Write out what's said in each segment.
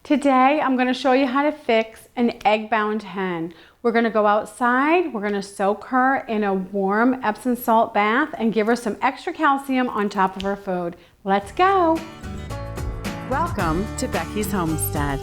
Today, I'm going to show you how to fix an egg-bound hen. We're going to go outside, we're going to soak her in a warm Epsom salt bath and give her some extra calcium on top of her food. Let's go! Welcome to Becky's Homestead.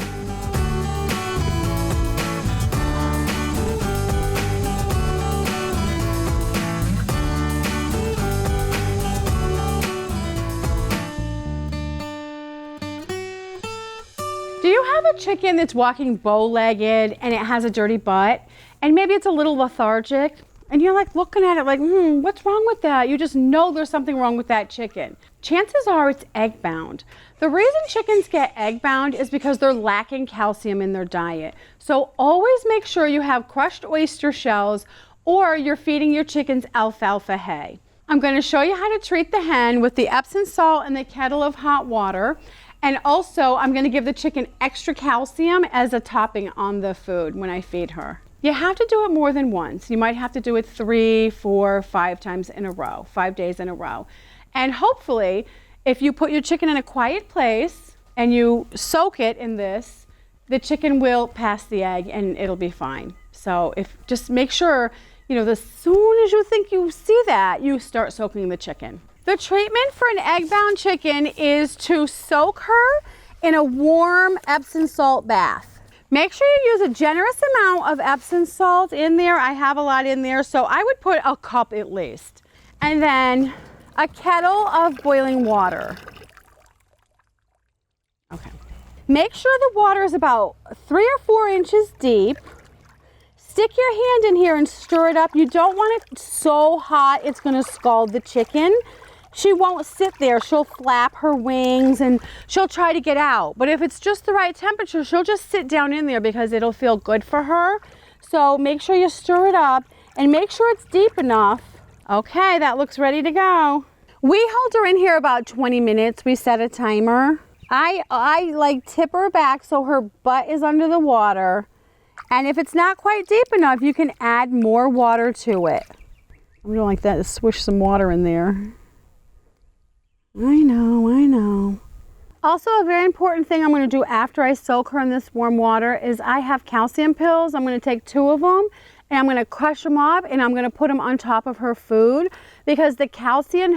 Do you have a chicken that's walking bow-legged and it has a dirty butt and maybe it's a little lethargic and you're like looking at it like, what's wrong with that? You just know there's something wrong with that chicken. Chances are it's egg-bound. The reason chickens get egg-bound is because they're lacking calcium in their diet. So always make sure you have crushed oyster shells or you're feeding your chickens alfalfa hay. I'm going to show you how to treat the hen with the Epsom salt and the kettle of hot water. And also, I'm going to give the chicken extra calcium as a topping on the food when I feed her. You have to do it more than once. You might have to do it 3, 4, 5 times in a row, 5 days in a row. And hopefully, if you put your chicken in a quiet place and you soak it in this, the chicken will pass the egg and it'll be fine. So just make sure, as soon as you think you see that, you start soaking the chicken. The treatment for an egg-bound chicken is to soak her in a warm Epsom salt bath. Make sure you use a generous amount of Epsom salt in there. I have a lot in there, so I would put a cup at least. And then a kettle of boiling water. Okay. Make sure the water is about 3 or 4 inches deep. Stick your hand in here and stir it up. You don't want it so hot it's going to scald the chicken. She won't sit there. She'll flap her wings and she'll try to get out. But if it's just the right temperature, she'll just sit down in there because it'll feel good for her. So make sure you stir it up and make sure it's deep enough. Okay, that looks ready to go. We hold her in here about 20 minutes. We set a timer. I like tip her back so her butt is under the water. And if it's not quite deep enough, you can add more water to it. I'm gonna like that to swish some water in there. I know. Also, a very important thing I'm going to do after I soak her in this warm water is I have calcium pills. I'm going to take 2 of them and I'm going to crush them up and I'm going to put them on top of her food because the calcium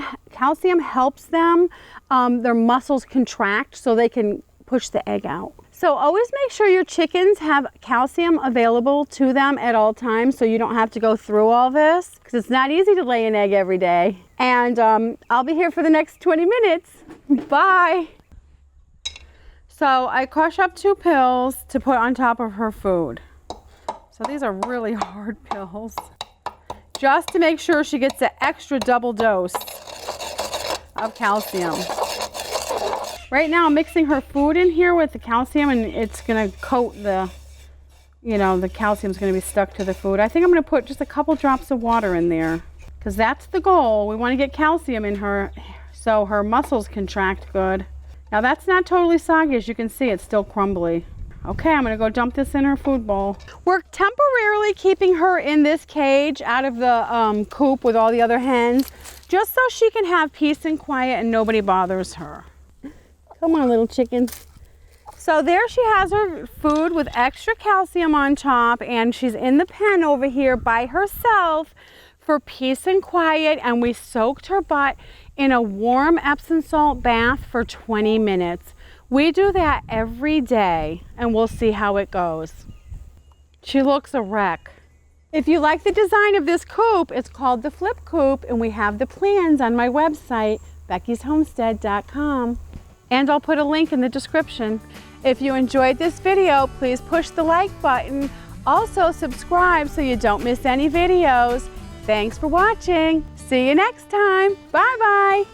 helps them, their muscles contract so they can push the egg out. So always make sure your chickens have calcium available to them at all times so you don't have to go through all this because it's not easy to lay an egg every day. And I'll be here for the next 20 minutes. Bye. So I crush up 2 pills to put on top of her food. So these are really hard pills. Just to make sure she gets the extra double dose of calcium. Right now I'm mixing her food in here with the calcium and it's going to coat the calcium's going to be stuck to the food. I think I'm going to put just a couple drops of water in there because that's the goal. We want to get calcium in her so her muscles contract good. Now that's not totally soggy. As you can see, it's still crumbly. Okay, I'm going to go dump this in her food bowl. We're temporarily keeping her in this cage out of the coop with all the other hens just so she can have peace and quiet and nobody bothers her. Come on, little chicken. So there she has her food with extra calcium on top and she's in the pen over here by herself for peace and quiet, and we soaked her butt in a warm Epsom salt bath for 20 minutes. We do that every day and we'll see how it goes. She looks a wreck. If you like the design of this coop, it's called the Flip Coop and we have the plans on my website, beckishomestead.com. And I'll put a link in the description. If you enjoyed this video, please push the like button. Also subscribe so you don't miss any videos. Thanks for watching. See you next time. Bye-bye.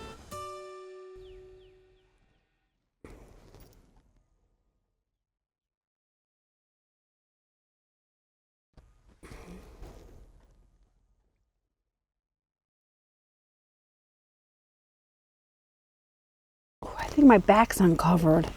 I think my back's uncovered.